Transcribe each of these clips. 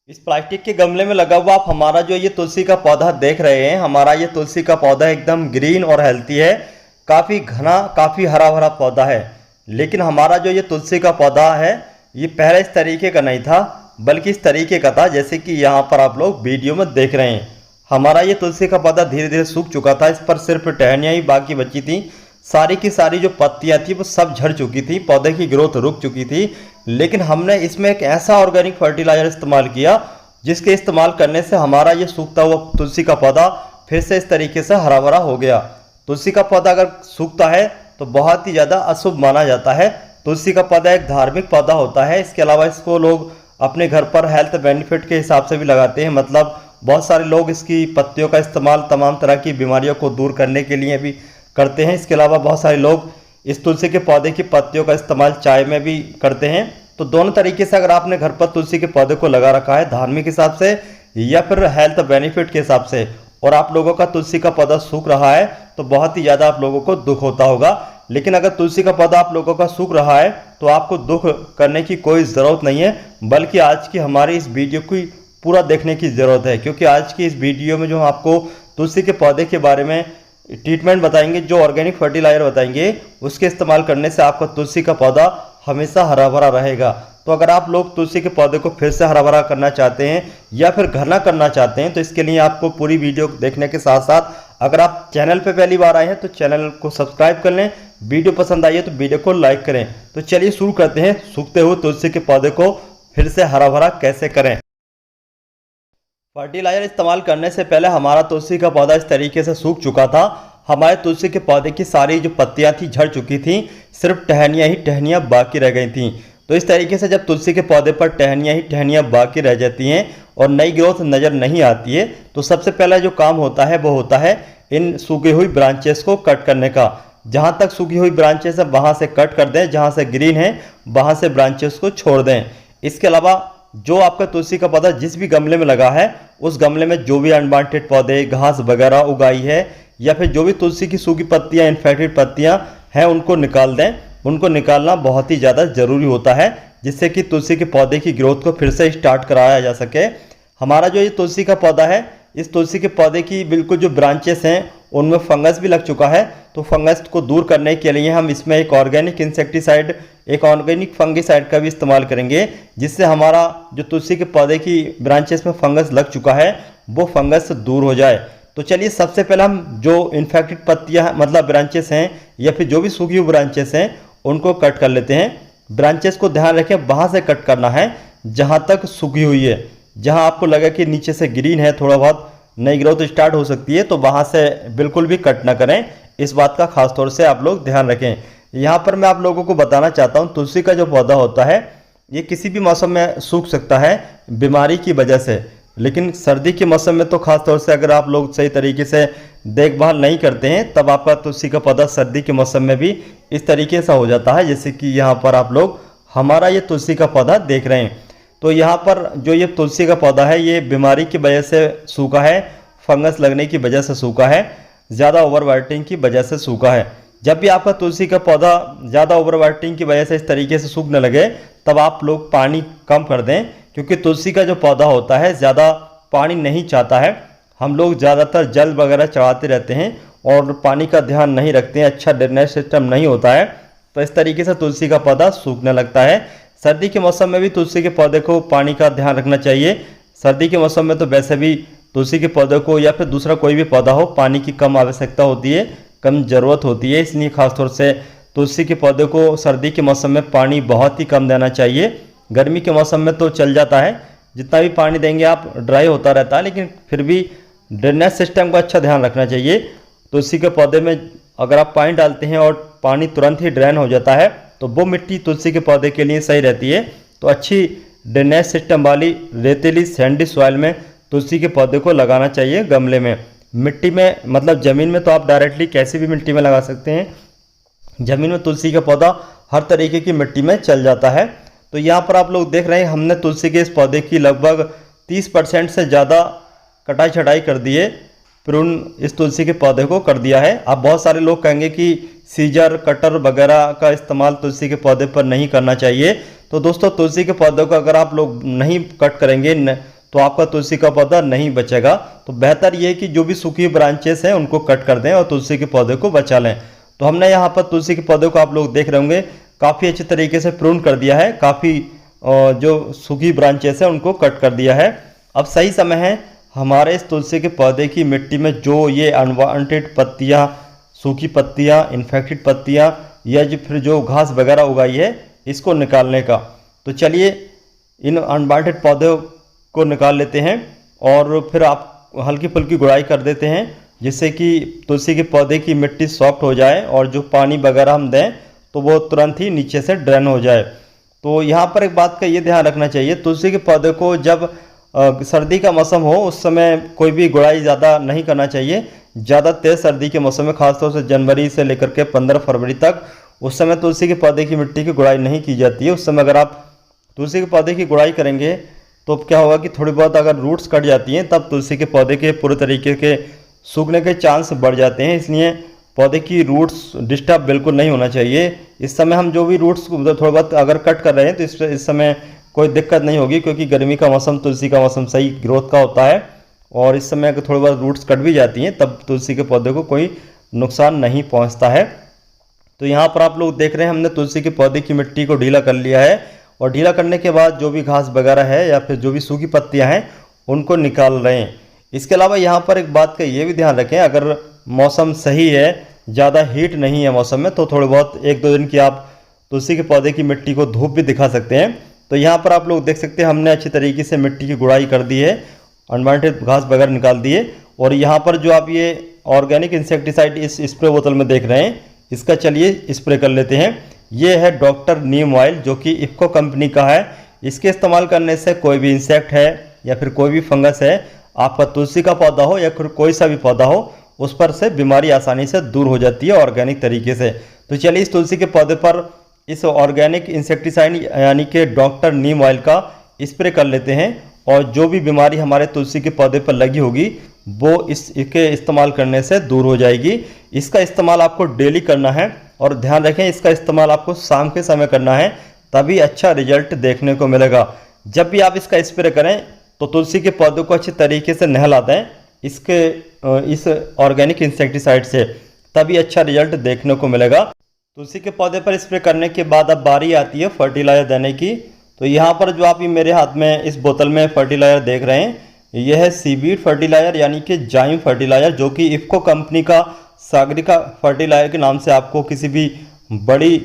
इस प्लास्टिक के गमले में लगा हुआ आप हमारा जो ये तुलसी का पौधा देख रहे हैं, हमारा ये तुलसी का पौधा एकदम ग्रीन और हेल्थी है। काफ़ी घना, काफ़ी हरा भरा पौधा है। लेकिन हमारा जो ये तुलसी का पौधा है, ये पहले इस तरीके का नहीं था, बल्कि इस तरीके का था जैसे कि यहाँ पर आप लोग वीडियो में देख रहे हैं। हमारा ये तुलसी का पौधा धीरे धीरे सूख चुका था, इस पर सिर्फ टहनियाँ ही बाकी बची थी। सारी की सारी जो पत्तियाँ थी वो सब झड़ चुकी थी, पौधे की ग्रोथ रुक चुकी थी। लेकिन हमने इसमें एक ऐसा ऑर्गेनिक फर्टिलाइजर इस्तेमाल किया जिसके इस्तेमाल करने से हमारा ये सूखता हुआ तुलसी का पौधा फिर से इस तरीके से हरा भरा हो गया। तुलसी का पौधा अगर सूखता है तो बहुत ही ज़्यादा अशुभ माना जाता है। तुलसी का पौधा एक धार्मिक पौधा होता है। इसके अलावा इसको लोग अपने घर पर हेल्थ बेनिफिट के हिसाब से भी लगाते हैं। मतलब बहुत सारे लोग इसकी पत्तियों का इस्तेमाल तमाम तरह की बीमारियों को दूर करने के लिए भी करते हैं। इसके अलावा बहुत सारे लोग इस तुलसी के पौधे की पत्तियों का इस्तेमाल चाय में भी करते हैं। तो दोनों तरीके से अगर आपने घर पर तुलसी के पौधे को लगा रखा है, धार्मिक हिसाब से या फिर हेल्थ बेनिफिट के हिसाब से, और आप लोगों का तुलसी का पौधा सूख रहा है तो बहुत ही ज़्यादा आप लोगों को दुख होता होगा। लेकिन अगर तुलसी का पौधा आप लोगों का सूख रहा है तो आपको दुख करने की कोई ज़रूरत नहीं है, बल्कि आज की हमारी इस वीडियो की पूरा देखने की ज़रूरत है। क्योंकि आज की इस वीडियो में जो हम आपको तुलसी के पौधे के बारे में ट्रीटमेंट बताएंगे, जो ऑर्गेनिक फर्टिलाइजर बताएंगे, उसके इस्तेमाल करने से आपका तुलसी का पौधा हमेशा हरा भरा रहेगा। तो अगर आप लोग तुलसी के पौधे को फिर से हरा भरा करना चाहते हैं या फिर घना करना चाहते हैं तो इसके लिए आपको पूरी वीडियो देखने के साथ साथ अगर आप चैनल पे पहली बार आए हैं तो चैनल को सब्सक्राइब कर लें। वीडियो पसंद आई है तो वीडियो को लाइक करें। तो चलिए शुरू करते हैं, सूखते हुए तुलसी के पौधे को फिर से हरा भरा कैसे करें। फर्टिलाइजर इस्तेमाल करने से पहले हमारा तुलसी का पौधा इस तरीके से सूख चुका था। हमारे तुलसी के पौधे की सारी जो पत्तियां थी झड़ चुकी थी, सिर्फ टहनियाँ ही टहनियाँ बाकी रह गई थी। तो इस तरीके से जब तुलसी के पौधे पर टहनियाँ ही टहनियाँ बाकी रह जाती हैं और नई ग्रोथ नज़र नहीं आती है, तो सबसे पहला जो काम होता है वो होता है इन सूखी हुई ब्रांचेस को कट करने का। जहाँ तक सूखी हुई ब्रांचेस है वहाँ से कट कर दें, जहाँ से ग्रीन है वहाँ से ब्रांचेस को छोड़ दें। इसके अलावा जो आपका तुलसी का पौधा जिस भी गमले में लगा है, उस गमले में जो भी अनवांटेड पौधे, घास वगैरह उगाई है या फिर जो भी तुलसी की सूखी पत्तियां, इन्फेक्टेड पत्तियां हैं, उनको निकाल दें। उनको निकालना बहुत ही ज़्यादा ज़रूरी होता है जिससे कि तुलसी के पौधे की ग्रोथ को फिर से स्टार्ट कराया जा सके। हमारा जो ये तुलसी का पौधा है, इस तुलसी के पौधे की बिल्कुल जो ब्रांचेस हैं उनमें फंगस भी लग चुका है। तो फंगस को दूर करने के लिए हम इसमें एक ऑर्गेनिक इंसेक्टिसाइड, एक ऑर्गेनिक फंगिसाइड का भी इस्तेमाल करेंगे, जिससे हमारा जो तुलसी के पौधे की ब्रांचेस में फंगस लग चुका है वो फंगस दूर हो जाए। तो चलिए सबसे पहले हम जो इन्फेक्टेड पत्तियां मतलब ब्रांचेस हैं या फिर जो भी सूखी हुई ब्रांचेस हैं उनको कट कर लेते हैं। ब्रांचेस को ध्यान रखें, वहाँ से कट करना है जहाँ तक सूखी हुई है। जहाँ आपको लगे कि नीचे से ग्रीन है, थोड़ा बहुत नई ग्रोथ स्टार्ट हो सकती है, तो वहाँ से बिल्कुल भी कट ना करें। इस बात का खास तौर से आप लोग ध्यान रखें। यहाँ पर मैं आप लोगों को बताना चाहता हूँ, तुलसी का जो पौधा होता है ये किसी भी मौसम में सूख सकता है बीमारी की वजह से। लेकिन सर्दी के मौसम में तो खास तौर से अगर आप लोग सही तरीके से देखभाल नहीं करते हैं तब आपका तुलसी का पौधा सर्दी के मौसम में भी इस तरीके से हो जाता है जैसे कि यहाँ पर आप लोग हमारा ये तुलसी का पौधा देख रहे हैं। तो यहाँ पर जो ये तुलसी का पौधा है ये बीमारी की वजह से सूखा है, फंगस लगने की वजह से सूखा है, ज़्यादा ओवरवाटरिंग की वजह से सूखा है। जब भी आपका तुलसी का पौधा ज़्यादा ओवरवाटरिंग की वजह से इस तरीके से सूखने लगे तब आप लोग पानी कम कर दें, क्योंकि तुलसी का जो पौधा होता है ज़्यादा पानी नहीं चाहता है। हम लोग ज़्यादातर जल वगैरह चढ़ाते रहते हैं और पानी का ध्यान नहीं रखते हैं, अच्छा ड्रेनेज सिस्टम नहीं होता है, तो इस तरीके से तुलसी का पौधा सूखने लगता है। सर्दी के मौसम में भी तुलसी के पौधे को पानी का ध्यान रखना चाहिए। सर्दी के मौसम में तो वैसे भी तुलसी के पौधे को या फिर दूसरा कोई भी पौधा हो, पानी की कम आवश्यकता होती है, कम ज़रूरत होती है। इसलिए खासतौर से तुलसी के पौधे को सर्दी के मौसम में पानी बहुत ही कम देना चाहिए। गर्मी के मौसम में तो चल जाता है, जितना भी पानी देंगे आप ड्राई होता रहता है, लेकिन फिर भी ड्रेनेज सिस्टम का अच्छा ध्यान रखना चाहिए। तुलसी के पौधे में अगर आप पानी डालते हैं और पानी तुरंत ही ड्रेन हो जाता है तो वो मिट्टी तुलसी के पौधे के लिए सही रहती है। तो अच्छी ड्रेनेज सिस्टम वाली रेतीली सैंडी सॉइल में तुलसी के पौधे को लगाना चाहिए। गमले में, मिट्टी में मतलब ज़मीन में तो आप डायरेक्टली कैसी भी मिट्टी में लगा सकते हैं। ज़मीन में तुलसी का पौधा हर तरीके की मिट्टी में चल जाता है। तो यहाँ पर आप लोग देख रहे हैं हमने तुलसी के इस पौधे की लगभग 30% से ज़्यादा कटाई छटाई कर दी है, प्रून इस तुलसी के पौधे को कर दिया है। अब बहुत सारे लोग कहेंगे कि सीजर कटर वगैरह का इस्तेमाल तुलसी के पौधे पर नहीं करना चाहिए। तो दोस्तों तुलसी के पौधों को अगर आप लोग नहीं कट करेंगे तो आपका तुलसी का पौधा नहीं बचेगा। तो बेहतर ये है कि जो भी सूखी ब्रांचेस हैं उनको कट कर दें और तुलसी के पौधे को बचा लें। तो हमने यहाँ पर तुलसी के पौधे को आप लोग देख रहे होंगे काफ़ी अच्छे तरीके से प्रून कर दिया है, काफ़ी जो सूखी ब्रांचेस हैं उनको कट कर दिया है। अब सही समय है हमारे इस तुलसी के पौधे की मिट्टी में जो ये अनवांटेड पत्तियाँ, सूखी पत्तियाँ, इन्फेक्टेड पत्तियाँ या फिर जो घास वगैरह उगाई है इसको निकालने का। तो चलिए इन अनवांटेड पौधों को निकाल लेते हैं और फिर आप हल्की फुल्की गुड़ाई कर देते हैं, जिससे कि तुलसी के पौधे की मिट्टी सॉफ्ट हो जाए और जो पानी वगैरह हम दें तो वो तुरंत ही नीचे से ड्रेन हो जाए। तो यहाँ पर एक बात का ये ध्यान रखना चाहिए, तुलसी के पौधे को जब सर्दी का मौसम हो उस समय कोई भी गुड़ाई ज़्यादा नहीं करना चाहिए। ज़्यादा तेज़ सर्दी के मौसम में, खासतौर से जनवरी से लेकर के 15 फरवरी तक, उस समय तुलसी के पौधे की मिट्टी की गुड़ाई नहीं की जाती है। उस समय अगर आप तुलसी के पौधे की गुड़ाई करेंगे तो क्या होगा कि थोड़ी बहुत अगर रूट्स कट जाती हैं तब तुलसी के पौधे के पूरे तरीके के सूखने के चांस बढ़ जाते हैं। इसलिए पौधे की रूट्स डिस्टर्ब बिल्कुल नहीं होना चाहिए। इस समय हम जो भी रूट्स थोड़ा बहुत अगर कट कर रहे हैं तो इस समय कोई दिक्कत नहीं होगी, क्योंकि गर्मी का मौसम, तुलसी का मौसम सही ग्रोथ का होता है। और इस समय अगर थोड़ी बहुत रूट्स कट भी जाती हैं तब तुलसी के पौधे को कोई नुकसान नहीं पहुँचता है। तो यहाँ पर आप लोग देख रहे हैं हमने तुलसी के पौधे की मिट्टी को ढीला कर लिया है और ढीला करने के बाद जो भी घास वगैरह है या फिर जो भी सूखी पत्तियां हैं उनको निकाल रहे हैं। इसके अलावा यहाँ पर एक बात का ये भी ध्यान रखें, अगर मौसम सही है, ज़्यादा हीट नहीं है मौसम में, तो थोड़े बहुत 1-2 दिन की आप तुलसी के पौधे की मिट्टी को धूप भी दिखा सकते हैं। तो यहाँ पर आप लोग देख सकते हैं हमने अच्छी तरीके से मिट्टी की गुड़ाई कर दी है, अनवांटेड घास वगैरह निकाल दिए। और यहाँ पर जो आप ये ऑर्गेनिक इंसेक्टिसाइड इस स्प्रे बोतल में देख रहे हैं, इसका चलिए स्प्रे कर लेते हैं। ये है डॉक्टर नीम ऑयल, जो कि इफ्को कंपनी का है। इसके इस्तेमाल करने से कोई भी इंसेक्ट है या फिर कोई भी फंगस है, आपका तुलसी का पौधा हो या फिर कोई सा भी पौधा हो, उस पर से बीमारी आसानी से दूर हो जाती है ऑर्गेनिक तरीके से। तो चलिए इस तुलसी के पौधे पर इस ऑर्गेनिक इंसेक्टिसाइड यानी कि डॉक्टर नीम ऑयल का स्प्रे कर लेते हैं और जो भी बीमारी हमारे तुलसी के पौधे पर लगी होगी वो इसके इस्तेमाल करने से दूर हो जाएगी। इसका इस्तेमाल आपको डेली करना है और ध्यान रखें इसका इस्तेमाल आपको शाम के समय करना है, तभी अच्छा रिजल्ट देखने को मिलेगा। जब भी आप इसका स्प्रे करें तो तुलसी के पौधों को अच्छे तरीके से नहला दें इस ऑर्गेनिक इंसेक्टिसाइड से, तभी अच्छा रिजल्ट देखने को मिलेगा। तुलसी के पौधे पर स्प्रे करने के बाद अब बारी आती है फर्टिलाइजर देने की। तो यहाँ पर जो आप ये मेरे हाथ में इस बोतल में फर्टिलाइजर देख रहे हैं, यह है सीवीड फर्टिलाइजर यानी कि जाइम फर्टिलाइजर, जो कि इफ्को कंपनी का सागरिका फर्टिलाइजर के नाम से आपको किसी भी बड़ी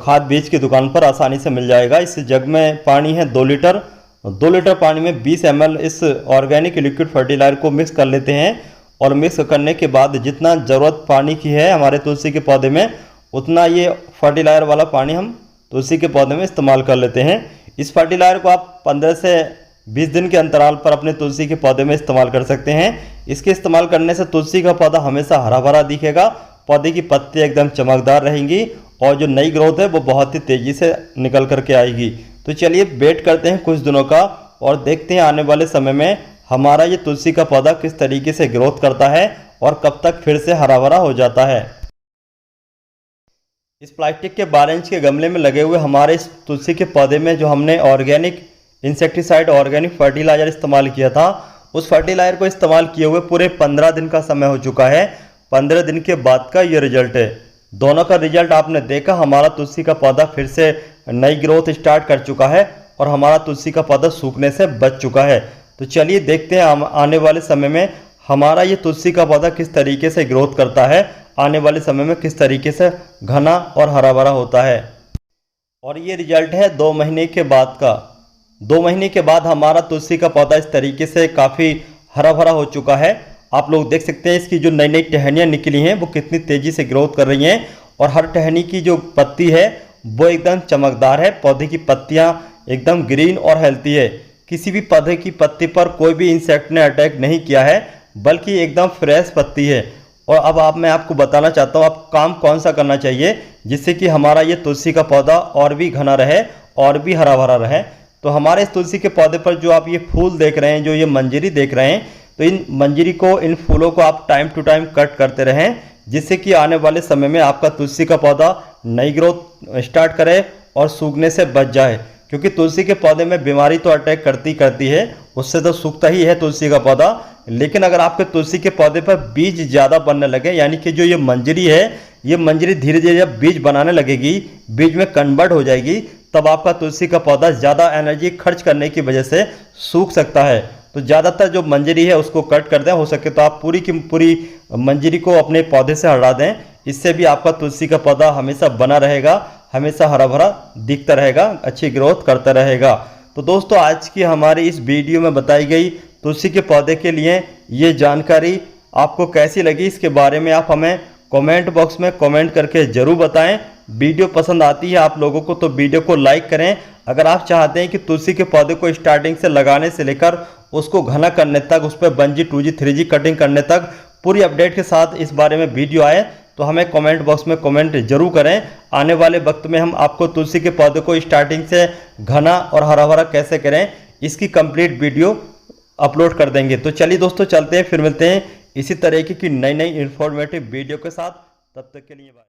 खाद बीज की दुकान पर आसानी से मिल जाएगा। इस जग में पानी है 2 लीटर। 2 लीटर पानी में 20 ml इस ऑर्गेनिक लिक्विड फर्टिलाइजर को मिक्स कर लेते हैं और मिक्स करने के बाद जितना ज़रूरत पानी की है हमारे तुलसी के पौधे में, उतना ये फर्टिलाइजर वाला पानी हम तुलसी के पौधे में इस्तेमाल कर लेते हैं। इस फर्टिलाइजर को आप 15 से 20 दिन के अंतराल पर अपने तुलसी के पौधे में इस्तेमाल कर सकते हैं। इसके इस्तेमाल करने से तुलसी का पौधा हमेशा हरा भरा दिखेगा, पौधे की पत्तियां एकदम चमकदार रहेंगी और जो नई ग्रोथ है वो बहुत ही तेज़ी से निकल करके आएगी। तो चलिए वेट करते हैं कुछ दिनों का और देखते हैं आने वाले समय में हमारा ये तुलसी का पौधा किस तरीके से ग्रोथ करता है और कब तक फिर से हरा भरा हो जाता है। इस प्लास्टिक के 12 इंच के गमले में लगे हुए हमारे इस तुलसी के पौधे में जो हमने ऑर्गेनिक इंसेक्टिसाइड ऑर्गेनिक फर्टिलाइजर इस्तेमाल किया था, उस फर्टिलाइजर को इस्तेमाल किए हुए पूरे 15 दिन का समय हो चुका है। 15 दिन के बाद का ये रिजल्ट है। दोनों का रिजल्ट आपने देखा, हमारा तुलसी का पौधा फिर से नई ग्रोथ स्टार्ट कर चुका है और हमारा तुलसी का पौधा सूखने से बच चुका है। तो चलिए देखते हैं आने वाले समय में हमारा ये तुलसी का पौधा किस तरीके से ग्रोथ करता है, आने वाले समय में किस तरीके से घना और हरा भरा होता है। और ये रिजल्ट है 2 महीने के बाद का। 2 महीने के बाद हमारा तुलसी का पौधा इस तरीके से काफ़ी हरा भरा हो चुका है। आप लोग देख सकते हैं इसकी जो नई नई टहनियाँ निकली हैं वो कितनी तेज़ी से ग्रोथ कर रही हैं और हर टहनी की जो पत्ती है वो एकदम चमकदार है। पौधे की पत्तियाँ एकदम ग्रीन और हेल्थी है। किसी भी पौधे की पत्ती पर कोई भी इंसेक्ट ने अटैक नहीं किया है, बल्कि एकदम फ्रेश पत्ती है। और अब मैं आपको बताना चाहता हूँ आप काम कौन सा करना चाहिए जिससे कि हमारा ये तुलसी का पौधा और भी घना रहे और भी हरा भरा रहे। तो हमारे इस तुलसी के पौधे पर जो आप ये फूल देख रहे हैं, जो ये मंजरी देख रहे हैं, तो इन मंजरी को, इन फूलों को आप टाइम टू टाइम कट करते रहें, जिससे कि आने वाले समय में आपका तुलसी का पौधा नई ग्रोथ स्टार्ट करे और सूखने से बच जाए। क्योंकि तुलसी के पौधे में बीमारी तो अटैक करती है, उससे तो सूखता ही है तुलसी का पौधा। लेकिन अगर आपके तुलसी के पौधे पर बीज ज़्यादा बनने लगे, यानी कि जो ये मंजरी है, ये मंजरी धीरे धीरे जब बीज बनाने लगेगी, बीज में कन्वर्ट हो जाएगी, तब आपका तुलसी का पौधा ज़्यादा एनर्जी खर्च करने की वजह से सूख सकता है। तो ज़्यादातर जो मंजरी है उसको कट कर दें, हो सके तो आप पूरी की पूरी मंजरी को अपने पौधे से हटा दें। इससे भी आपका तुलसी का पौधा हमेशा बना रहेगा, हमेशा हरा भरा दिखता रहेगा, अच्छी ग्रोथ करता रहेगा। तो दोस्तों, आज की हमारी इस वीडियो में बताई गई तुलसी के पौधे के लिए ये जानकारी आपको कैसी लगी, इसके बारे में आप हमें कमेंट बॉक्स में कमेंट करके ज़रूर बताएं। वीडियो पसंद आती है आप लोगों को तो वीडियो को लाइक करें। अगर आप चाहते हैं कि तुलसी के पौधे को स्टार्टिंग से लगाने से लेकर उसको घना करने तक, उस पर 1G 2G 3G कटिंग करने तक पूरी अपडेट के साथ इस बारे में वीडियो आए, तो हमें कमेंट बॉक्स में कमेंट जरूर करें। आने वाले वक्त में हम आपको तुलसी के पौधे को स्टार्टिंग से घना और हरा भरा कैसे करें, इसकी कंप्लीट वीडियो अपलोड कर देंगे। तो चलिए दोस्तों, चलते हैं, फिर मिलते हैं इसी तरीके की नई इन्फॉर्मेटिव वीडियो के साथ। तब तक के लिए बाय।